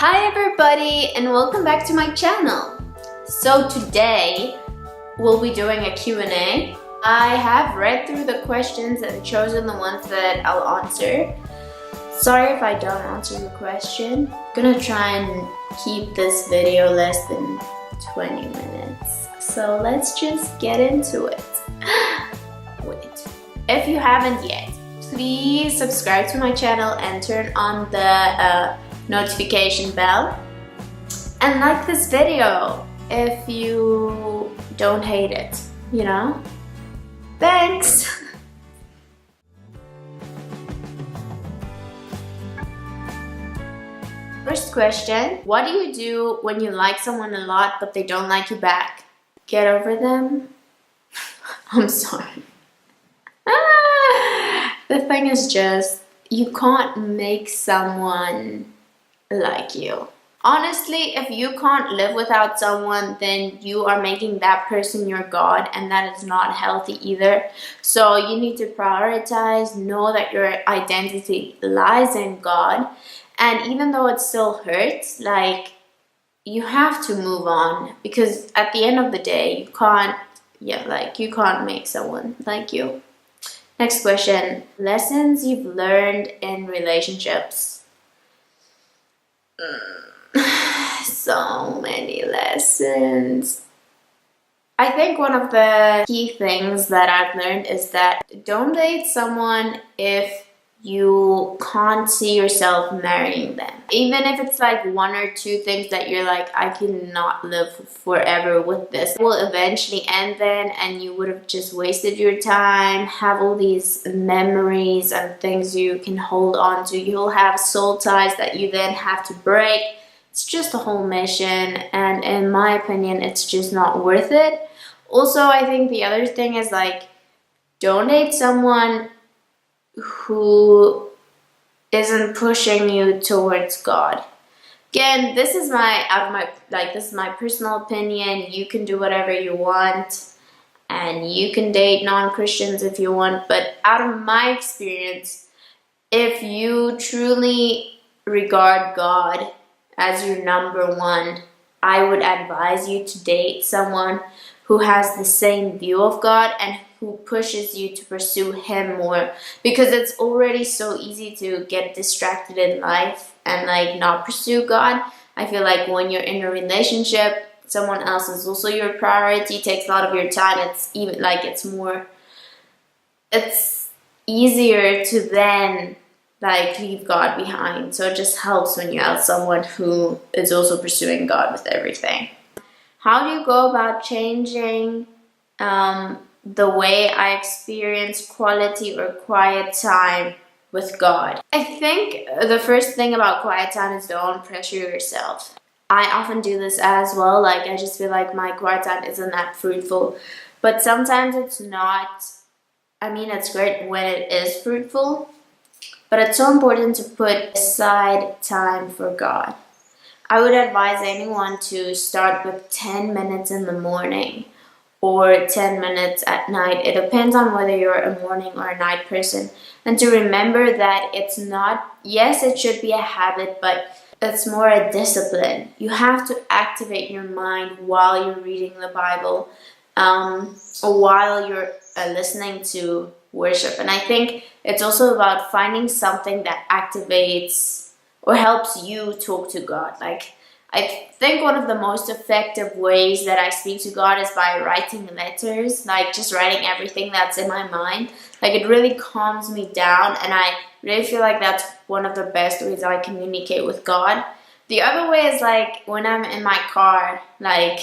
Hi everybody and welcome back to my channel. So today we'll be doing a Q&A. I have read through the questions and chosen the ones that I'll answer. Sorry if I don't answer your question. I'm gonna try and keep this video less than 20 minutes. So let's just get into it. Wait. If you haven't yet, please subscribe to my channel and turn on the notification bell and like this video if you don't hate it, you know? Thanks! First question, what do you do when you like someone a lot but they don't like you back? Get over them? I'm sorry. The thing is just, you can't make someone like you. Honestly, if you can't live without someone, then you are making that person your God, and that is not healthy either. So you need to prioritize, know that your identity lies in God, and even though it still hurts, like, you have to move on, because at the end of the day, you can't make someone like you. Next question, lessons you've learned in relationships. So many lessons. I think one of the key things that I've learned is that don't date someone if you can't see yourself marrying them. Even if it's like one or two things that you're like, I cannot live forever with this. It will eventually end then, and you would have just wasted your time, have all these memories and things you can hold on to. You'll have soul ties that you then have to break. It's just a whole mission, and in my opinion, it's just not worth it. Also, I think the other thing is like, don't date someone who isn't pushing you towards God. Again, this is my personal opinion. You can do whatever you want, and you can date non-Christians if you want, but out of my experience, if you truly regard God as your number one, I would advise you to date someone who has the same view of God and who pushes you to pursue Him more, because it's already so easy to get distracted in life and like not pursue God. I feel like when you're in a relationship, someone else is also your priority, takes a lot of your time. It's even like it's easier to then like leave God behind. So it just helps when you have someone who is also pursuing God with everything. How do you go about changing the way I experience quality or quiet time with God? I think the first thing about quiet time is don't pressure yourself. I often do this as well. Like, I just feel like my quiet time isn't that fruitful, but sometimes it's not. I mean, it's great when it is fruitful, but it's so important to put aside time for God. I would advise anyone to start with 10 minutes in the morning or 10 minutes at night. It depends on whether you're a morning or a night person. And to remember that it's not, yes, it should be a habit, but it's more a discipline. You have to activate your mind while you're reading the Bible, or while you're listening to worship. And I think it's also about finding something that activates or helps you talk to God. Like, I think one of the most effective ways that I speak to God is by writing letters, like just writing everything that's in my mind. Like, it really calms me down, and I really feel like that's one of the best ways I communicate with God. The other way is like when I'm in my car, like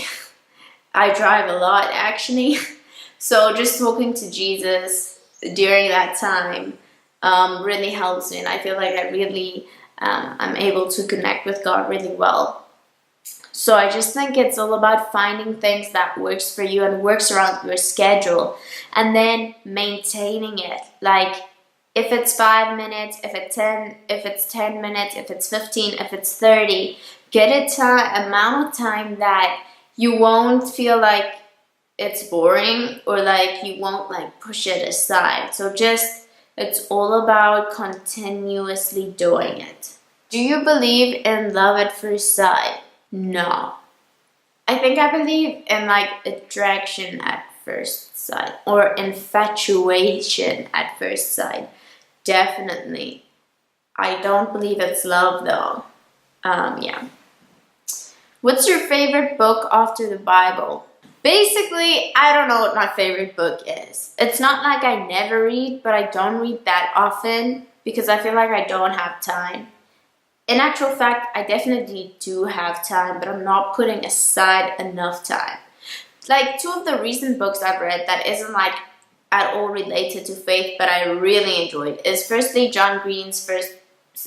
I drive a lot actually. So just talking to Jesus during that time really helps me, and I feel like I'm able to connect with God really well. So I just think it's all about finding things that works for you and works around your schedule, and then maintaining it. Like, if it's 5 minutes, if it's 10 minutes, if it's 15, if it's 30, get a amount of time that you won't feel like it's boring, or like you won't like push it aside. So just, it's all about continuously doing it. Do you believe in love at first sight? No. I think I believe in like attraction at first sight or infatuation at first sight. Definitely. I don't believe it's love though. Yeah. What's your favorite book after the Bible? Basically, I don't know what my favorite book is. It's not like I never read, but I don't read that often because I feel like I don't have time. In actual fact, I definitely do have time, but I'm not putting aside enough time. Like 2 of the recent books I've read that isn't like at all related to faith, but I really enjoyed is firstly John Green's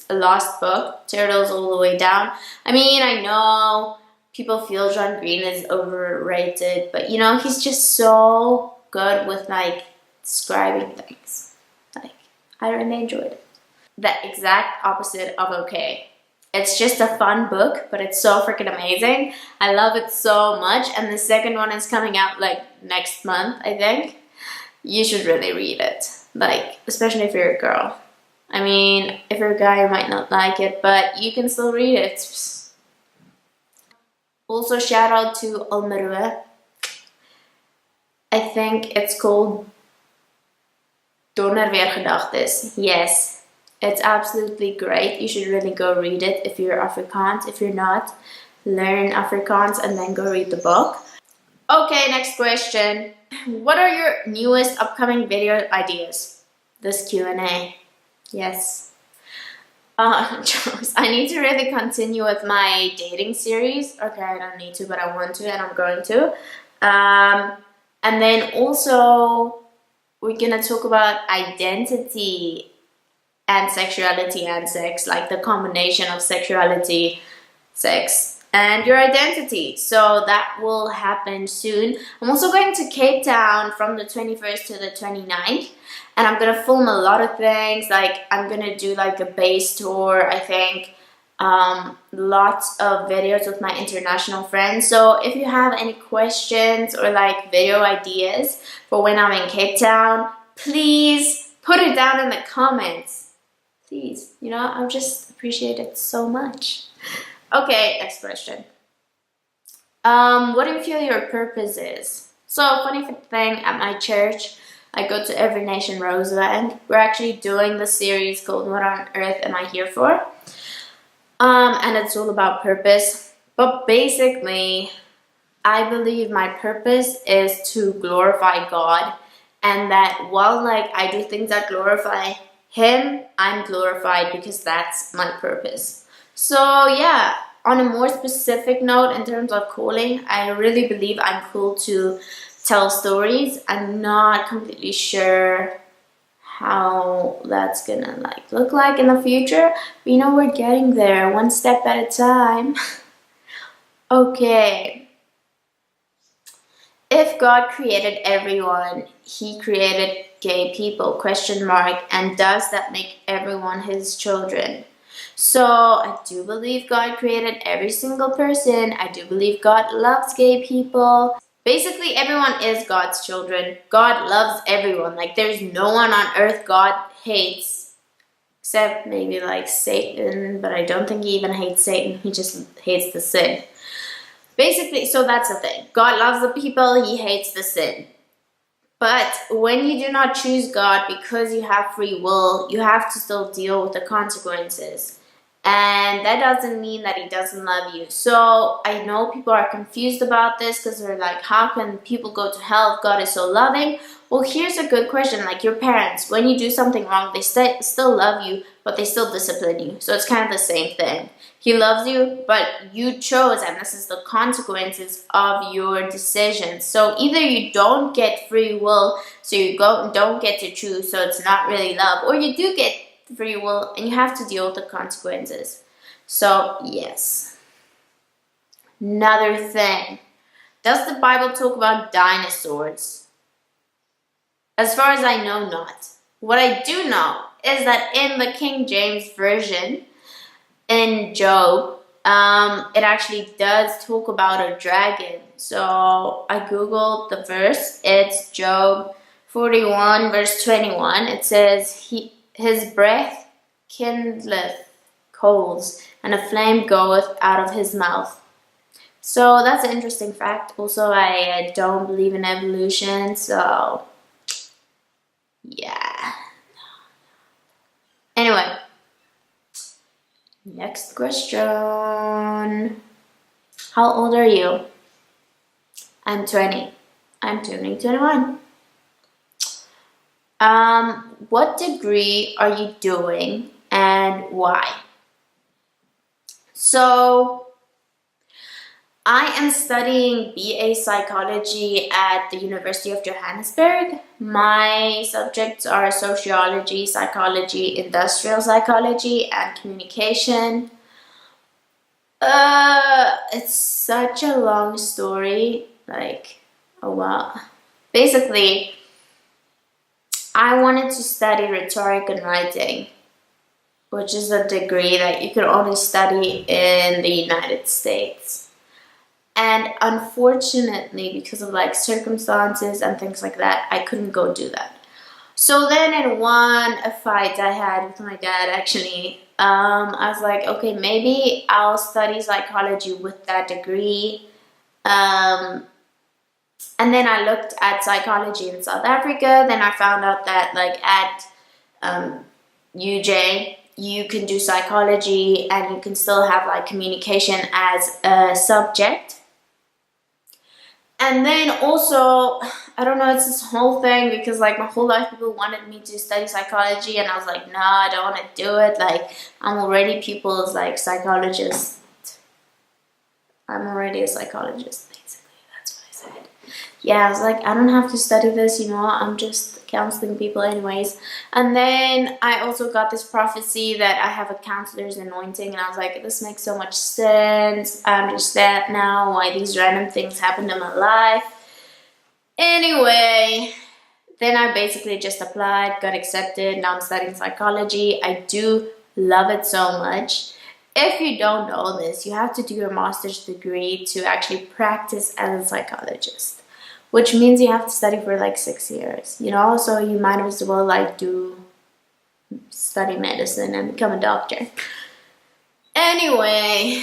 last book, Turtles All the Way Down. I mean, I know people feel John Green is overrated, but you know, he's just so good with like describing things. Like, I really enjoyed it. The exact opposite of okay. It's just a fun book, but it's so freaking amazing. I love it so much, and the second one is coming out like next month, I think. You should really read it, like, especially if you're a girl. I mean, if you're a guy, you might not like it, but you can still read it. Also, shout out to Almero. I think it's called Donderweer Gedagtes. Yes, it's absolutely great. You should really go read it if you're Afrikaans. If you're not, learn Afrikaans and then go read the book. Okay, next question. What are your newest upcoming video ideas? This Q&A. Yes. I need to really continue with my dating series. Okay, I don't need to, but I want to and I'm going to. And then also, we're gonna talk about identity and sexuality and sex, like the combination of sexuality, sex, and your identity. So that will happen soon. I'm also going to Cape Town from the 21st to the 29th. And I'm gonna film a lot of things. Like, I'm gonna do like a base tour, I think. Lots of videos with my international friends. So if you have any questions or like video ideas for when I'm in Cape Town, please put it down in the comments. Please, you know, I just appreciate it so much. Okay, next question. What do you feel your purpose is? So, funny thing, at my church, I go to Every Nation Roseland. We're actually doing the series called What on Earth Am I Here For? And it's all about purpose. But basically, I believe my purpose is to glorify God. And that while like I do things that glorify Him, I'm glorified because that's my purpose. So yeah, on a more specific note in terms of calling, I really believe I'm called to tell stories. I'm not completely sure how that's gonna like look like in the future, but you know, we're getting there one step at a time. Okay, if God created everyone, He created gay people, ? And does that make everyone His children? So I do believe God created every single person. I do believe God loves gay people. Basically, everyone is God's children. God loves everyone. Like, there's no one on earth God hates. Except maybe like Satan, but I don't think He even hates Satan. He just hates the sin. Basically, so that's the thing. God loves the people. He hates the sin. But when you do not choose God because you have free will, you have to still deal with the consequences. And that doesn't mean that He doesn't love you. So I know people are confused about this because they're like, how can people go to hell if God is so loving? Well, here's a good question. Like your parents, when you do something wrong, they still love you, but they still discipline you. So it's kind of the same thing. He loves you, but you chose, and this is the consequences of your decisions. So either you don't get free will, so you don't get to choose, so it's not really love, or you do get free will and you have to deal with the consequences. So yes. Another thing. Does the Bible talk about dinosaurs? As far as I know, not. What I do know is that in the King James Version, in Job, it actually does talk about a dragon. So I googled the verse. It's Job 41 verse 21. It says, His breath kindleth coals, and a flame goeth out of his mouth. So that's an interesting fact. Also, I don't believe in evolution, so yeah. Anyway, next question. How old are you? I'm 20. I'm turning 21. What degree are you doing and why? So, I am studying BA Psychology at the University of Johannesburg. My subjects are Sociology, Psychology, Industrial Psychology, and Communication. It's such a long story, like, oh wow. Basically, I wanted to study rhetoric and writing, which is a degree that you can only study in the United States. And unfortunately, because of like circumstances and things like that, I couldn't go do that. So then in a fight I had with my dad actually, I was like, okay, maybe I'll study psychology with that degree. And then I looked at psychology in South Africa. Then I found out that like at UJ, you can do psychology and you can still have like communication as a subject. And then also, I don't know, it's this whole thing because like my whole life people wanted me to study psychology and I was like, no, I don't want to do it. Like I'm already people's like psychologist. I'm already a psychologist, basically. That's what I said. Yeah, I was like, I don't have to study this, you know, I'm just counseling people anyways. And then I also got this prophecy that I have a counselor's anointing and I was like, this makes so much sense. I understand now why these random things happen in my life. Anyway, then I basically just applied, got accepted, now I'm studying psychology. I do love it so much. If you don't know this, you have to do your master's degree to actually practice as a psychologist, which means you have to study for like 6 years, you know, so you might as well like study medicine and become a doctor. Anyway,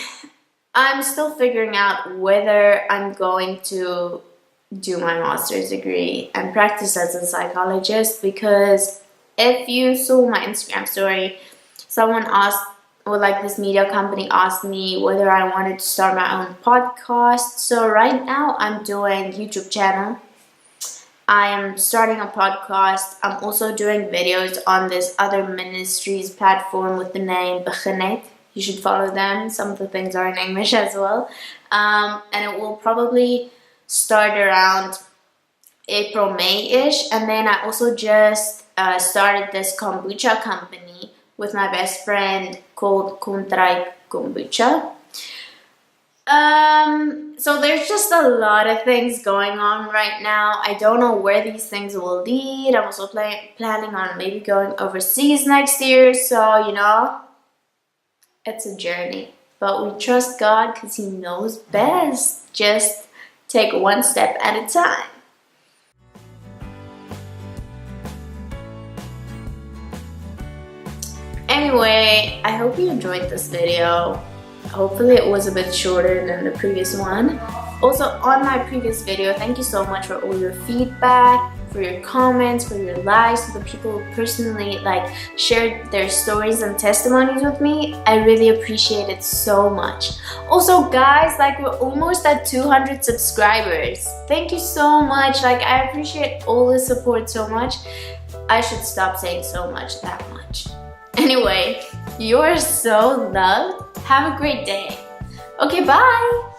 I'm still figuring out whether I'm going to do my master's degree and practice as a psychologist, because if you saw my Instagram story, someone asked, or like this media company asked me whether I wanted to start my own podcast. So right now I'm doing YouTube channel. I am starting a podcast. I'm also doing videos on this other ministries platform with the name Gedagtes. You should follow them. Some of the things are in English as well. And it will probably start around April, May-ish. And then I also just started this kombucha company with my best friend called Kontrai Kombucha. So there's just a lot of things going on right now. I don't know where these things will lead. I'm also planning on maybe going overseas next year. So, you know, it's a journey. But we trust God because He knows best. Just take one step at a time. Anyway, I hope you enjoyed this video. Hopefully it was a bit shorter than the previous one. Also, on my previous video, thank you so much for all your feedback, for your comments, for your likes, for the people who personally like shared their stories and testimonies with me. I really appreciate it so much. Also guys, like we're almost at 200 subscribers. Thank you so much. Like I appreciate all the support so much. I should stop saying so much, that much. Anyway, you're so loved. Have a great day. Okay, bye.